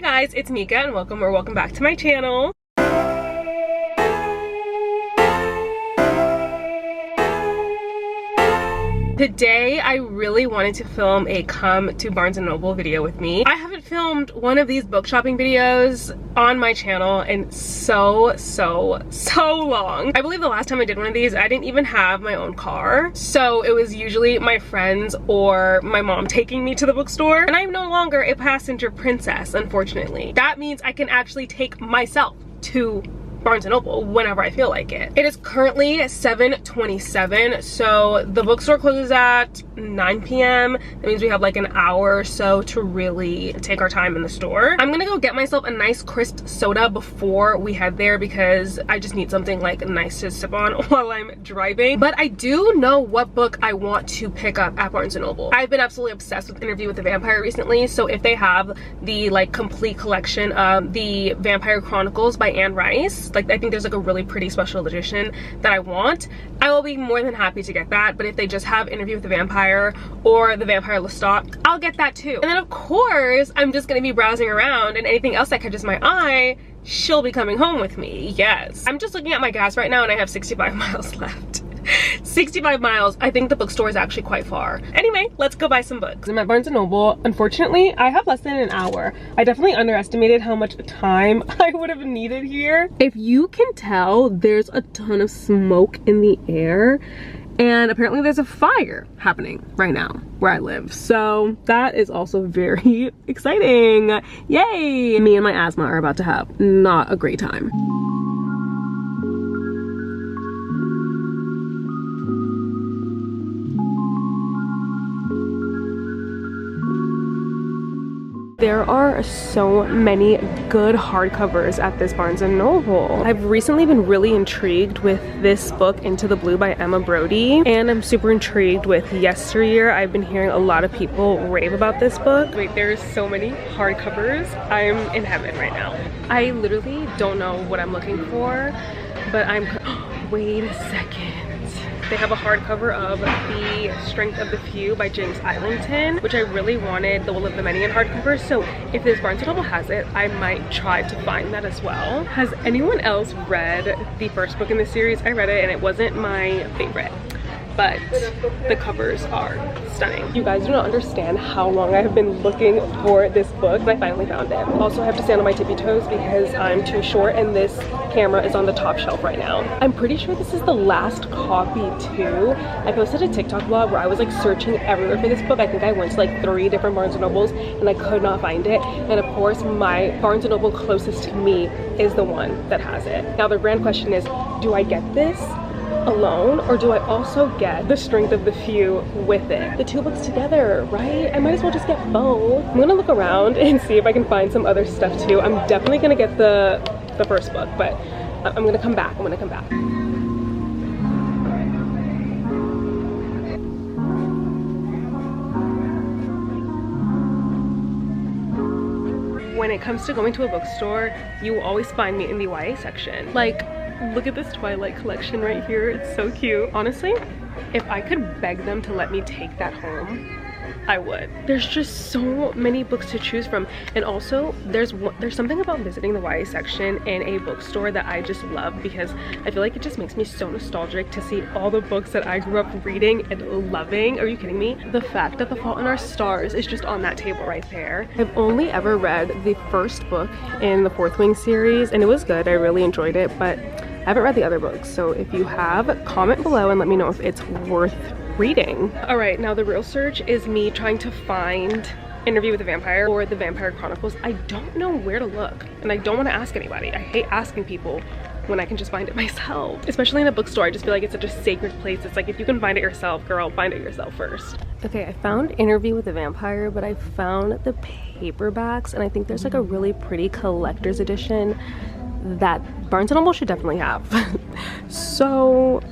guys, it's Mika and welcome back to my channel. Today, I really wanted to film a come to Barnes & Noble video with me. I haven't filmed one of these book shopping videos on my channel in so long. I believe the last time I did one of these, I didn't even have my own car. So it was usually my friends or my mom taking me to the bookstore. And I'm no longer a passenger princess, unfortunately. That means I can actually take myself to Barnes & Noble whenever I feel like it. It is currently 7:27, so the bookstore closes at 9 p.m. That means we have like an hour or so to really take our time in the store. I'm gonna go get myself a nice crisp soda before we head there because I just need something like nice to sip on while I'm driving. But I do know what book I want to pick up at Barnes & Noble. I've been absolutely obsessed with Interview with the Vampire recently, so if they have the like complete collection of the Vampire Chronicles by Anne Rice, like I think there's like a really pretty special edition that I want, I will be more than happy to get that. But if they just have Interview with the Vampire or the Vampire Lestat, I'll get that too. And then of course I'm just gonna be browsing around, and anything else that catches my eye, she'll be coming home with me. Yes, I'm just looking at my gas right now and I have 65 miles left. 65 miles. I think the bookstore is actually quite far. Anyway, let's go buy some books. I'm at Barnes & Noble. Unfortunately, I have less than an hour. I definitely underestimated how much time I would have needed here. If you can tell, there's a ton of smoke in the air, and apparently there's a fire happening right now where I live. So that is also very exciting. Yay! Me and my asthma are about to have not a great time. There are so many good hardcovers at this Barnes & Noble. I've recently been really intrigued with this book, Into the Blue by Emma Brody, and I'm super intrigued with Yesteryear. I've been hearing a lot of people rave about this book. Wait, there's so many hardcovers. I'm in heaven right now. I literally don't know what I'm looking for, but wait a second. They have a hardcover of The Strength of the Few by James Islington, which I really wanted the Will of the Many in hardcover. So if this Barnes & Noble has it, I might try to find that as well. Has anyone else read the first book in the series? I read it and it wasn't my favorite, but the covers are stunning. You guys do not understand how long I have been looking for this book, and I finally found it. Also, I have to stand on my tippy toes because I'm too short and this camera is on the top shelf right now. I'm pretty sure this is the last copy too. I posted a TikTok vlog where I was like searching everywhere for this book. I think I went to like 3 different Barnes & Nobles and I could not find it. And of course, my Barnes & Noble closest to me is the one that has it. Now the grand question is, do I get this alone or do I also get The Strength of the Few with it? The 2 books together, right? I might as well just get both. I'm gonna look around and see if I can find some other stuff too. I'm definitely gonna get the first book, but I'm gonna come back. When it comes to going to a bookstore, you will always find me in the YA section. Like, look at this Twilight collection right here. It's so cute. Honestly, if I could beg them to let me take that home, I would. There's just so many books to choose from, and also there's something about visiting the YA section in a bookstore that I just love because I feel like it just makes me so nostalgic to see all the books that I grew up reading and loving. Are you kidding me? The fact that The Fault in Our Stars is just on that table right there. I've only ever read the first book in the Fourth Wing series and it was good. I really enjoyed it, but I haven't read the other books. So if you have, comment below and let me know if it's worth reading. All right, now the real search is me trying to find Interview with the Vampire or the Vampire Chronicles. I don't know where to look and I don't want to ask anybody. I hate asking people when I can just find it myself, especially in a bookstore. I just feel like it's such a sacred place. It's like, if you can find it yourself, girl, find it yourself first. Okay, I found Interview with the Vampire, but I found the paperbacks and I think there's like a really pretty collector's edition that Barnes & Noble should definitely have. So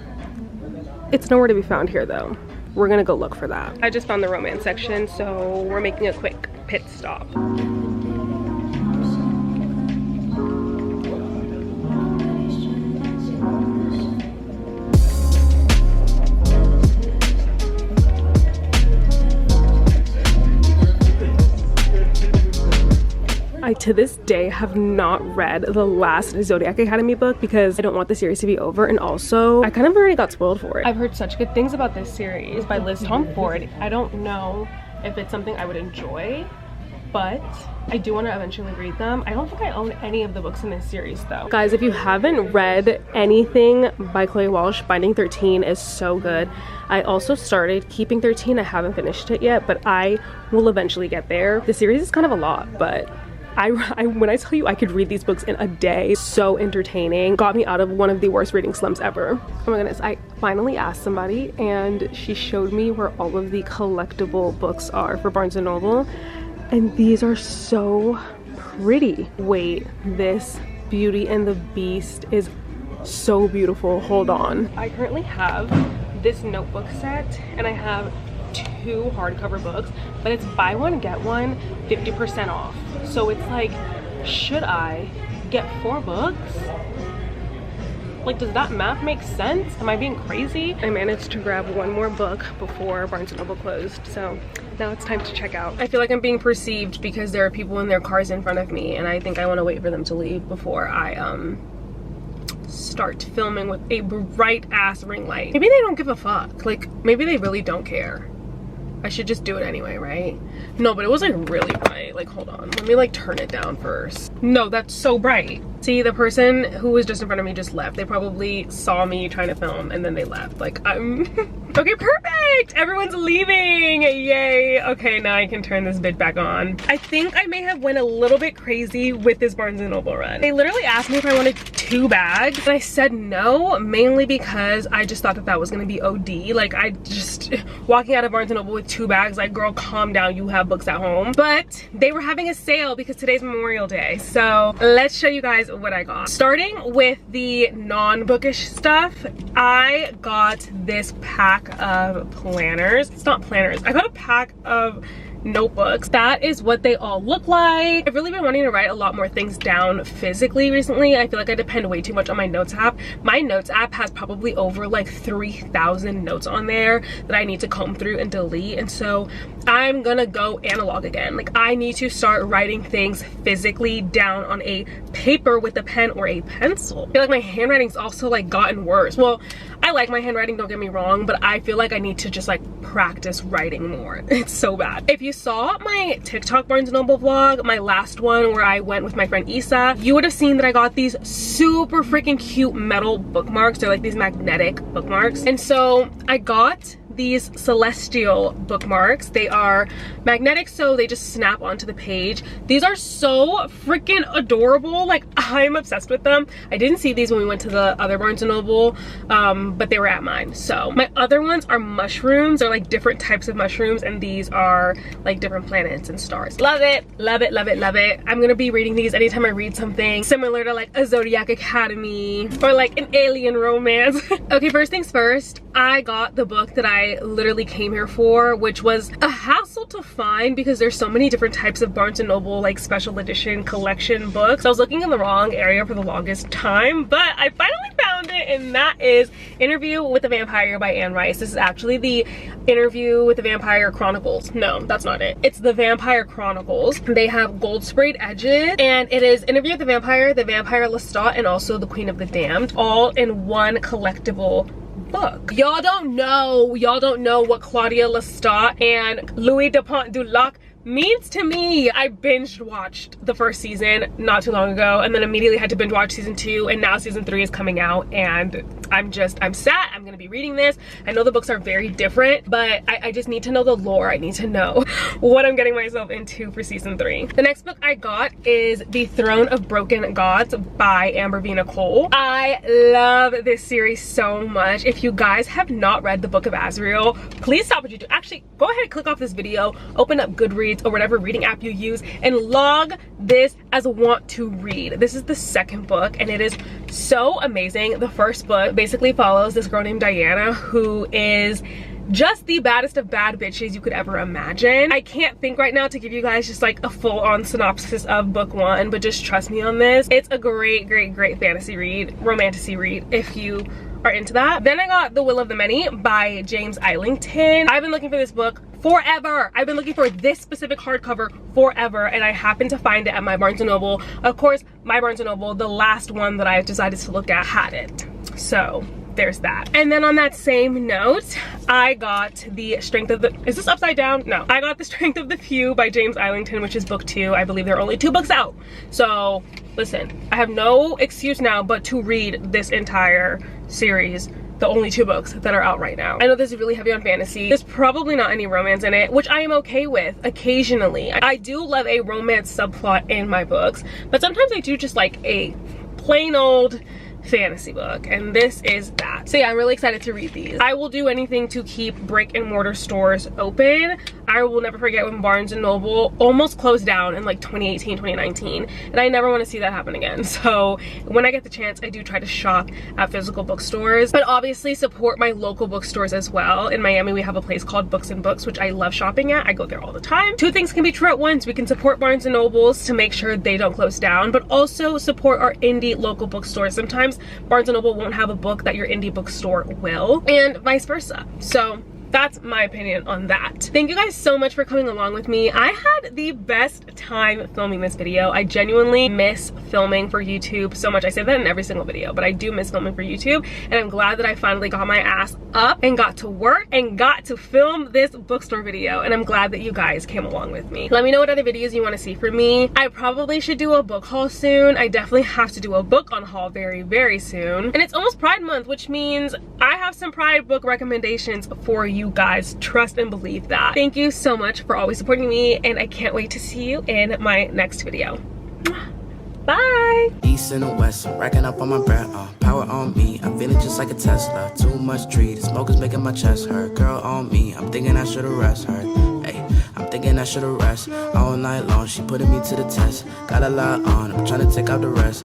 it's nowhere to be found here though. We're gonna go look for that. I just found the romance section, so we're making a quick pit stop. I to this day have not read the last Zodiac Academy book because I don't want the series to be over, and also I kind of already got spoiled for it. I've heard such good things about this series by Liz Tom Ford. I don't know if it's something I would enjoy, but I do want to eventually read them. I don't think I own any of the books in this series though. Guys, if you haven't read anything by Chloe Walsh, Binding 13 is so good. I also started Keeping 13. I haven't finished it yet, but I will eventually get there. The series is kind of a lot, but when I tell you I could read these books in a day, so entertaining. Got me out of one of the worst reading slumps ever. Oh my goodness, I finally asked somebody and she showed me where all of the collectible books are for Barnes & Noble. And these are so pretty. Wait, this Beauty and the Beast is so beautiful. Hold on. I currently have this notebook set and I have 2 hardcover books, but it's buy one, get one, 50% off. So it's like, should I get 4 books? Like, does that math make sense? Am I being crazy? I managed to grab 1 more book before Barnes & Noble closed, so now it's time to check out. I feel like I'm being perceived because there are people in their cars in front of me, and I think I want to wait for them to leave before I start filming with a bright ass ring light. Maybe they don't give a fuck. Like, maybe they really don't care. I should just do it anyway, right? No, but it was like really bright. Like, hold on, let me like turn it down first. No, that's so bright. See, the person who was just in front of me just left. They probably saw me trying to film and then they left. Like, I'm okay, perfect, everyone's leaving, yay. Okay, now I can turn this bitch back on. I think I may have went a little bit crazy with this Barnes & Noble run. They literally asked me if I wanted 2 bags and I said no, mainly because I just thought that that was gonna be OD. Like, I just walking out of Barnes & Noble with 2 bags, like, girl, calm down, you have books at home. But they were having a sale because today's Memorial Day, so let's show you guys what I got. Starting with the non-bookish stuff, I got this pack of planners. It's not planners, I got a pack of notebooks. That is what they all look like. I've really been wanting to write a lot more things down physically recently. I feel like I depend way too much on my notes app. My notes app has probably over like 3,000 notes on there that I need to comb through and delete, and so I'm gonna go analog again. Like, I need to start writing things physically down on a paper with a pen or a pencil. I feel like my handwriting's also like gotten worse. Well, I like my handwriting, don't get me wrong, but I feel like I need to just like practice writing more. It's so bad. If you saw my TikTok Barnes & Noble vlog, my last one where I went with my friend Isa, you would have seen that I got these super freaking cute metal bookmarks. They're like these magnetic bookmarks. And so I got these Celestial bookmarks. They are magnetic, so they just snap onto the page. These are so freaking adorable. Like, I'm obsessed with them. I didn't see these when we went to the other Barnes & Noble, but they were at mine. So my other ones are mushrooms. They're like different types of mushrooms, and these are like different planets and stars. Love it, love it, love it, love it. I'm gonna be reading these anytime I read something similar to like a Zodiac Academy or like an alien romance. Okay, first things first, I got the book that I literally came here for, which was a hassle to find because there's so many different types of Barnes & Noble like special edition collection books. I was looking in the wrong area for the longest time, but I finally found it, and that is Interview with the Vampire by Anne Rice. This is actually the Interview with the Vampire Chronicles. No, that's not it. It's the Vampire Chronicles. They have gold sprayed edges, and it is Interview with the Vampire Lestat, and also The Queen of the Damned, all in one collectible book. Y'all don't know what Claudia Lestat and Louis Dupont du Lac means to me. I binge watched the first season not too long ago, and then immediately had to binge watch season 2, and now season 3 is coming out, and I'm sad. I'm gonna be reading this. I know the books are very different, but I just need to know the lore. I need to know what I'm getting myself into for season 3. The next book I got is The Throne of Broken Gods by Amber V. Nicole. I love this series so much. If you guys have not read the Book of Azrael, please stop what you do. Actually, go ahead and click off this video, open up Goodreads or whatever reading app you use, and log this as a want to read. This is the second book, and it is so amazing. The first book basically follows this girl named Diana, who is just the baddest of bad bitches you could ever imagine. I can't think right now to give you guys just like a full-on synopsis of book 1, but just trust me on this. It's a great fantasy read, romantasy read, if you are into that. Then I got The Will of the Many by James Islington. I've been looking for this book forever. I've been looking for this specific hardcover forever, and I happened to find it at my Barnes & Noble. Of course, my Barnes & Noble, the last one that I decided to look at, had it. So there's that. And then on that same note, I got The Strength of the... Is this upside down? No. I got The Strength of the Few by James Islington, which is book 2. I believe there are only 2 books out. So listen, I have no excuse now but to read this entire series, the only 2 books that are out right now. I know this is really heavy on fantasy. There's probably not any romance in it, which I am okay with occasionally. I do love a romance subplot in my books, but sometimes I do just like a plain old fantasy book, and this is that. So yeah, I'm really excited to read these. I will do anything to keep brick and mortar stores open. I will never forget when Barnes & Noble almost closed down in like 2018, 2019, and I never want to see that happen again. So when I get the chance, I do try to shop at physical bookstores, but obviously support my local bookstores as well. In Miami, we have a place called Books and Books, which I love shopping at. I go there all the time. 2 things can be true at once. We can support Barnes & Nobles to make sure they don't close down, but also support our indie local bookstores. Sometimes Barnes & Noble won't have a book that your indie bookstore will, and vice versa. So that's my opinion on that. Thank you guys so much for coming along with me. I had the best time filming this video. I genuinely miss filming for YouTube so much. I say that in every single video, but I do miss filming for YouTube, and I'm glad that I finally got my ass up and got to work and got to film this bookstore video, and I'm glad that you guys came along with me. Let me know what other videos you want to see from me. I probably should do a book haul soon. I definitely have to do a book on haul very, very soon. And it's almost Pride Month, which means I have some Pride book recommendations for you guys. Trust and believe that. Thank you so much for always supporting me, and I can't wait to see you in my next video. Bye. East and the west, racking up on my breath, power on me, I'm feeling just like a Tesla. Too much tree, the smoke is making my chest hurt. Girl on me, I'm thinking I should've rest her. Hey, I'm thinking I should've rest all night long. She putting me to the test, got a lot on, I'm trying to take out the rest.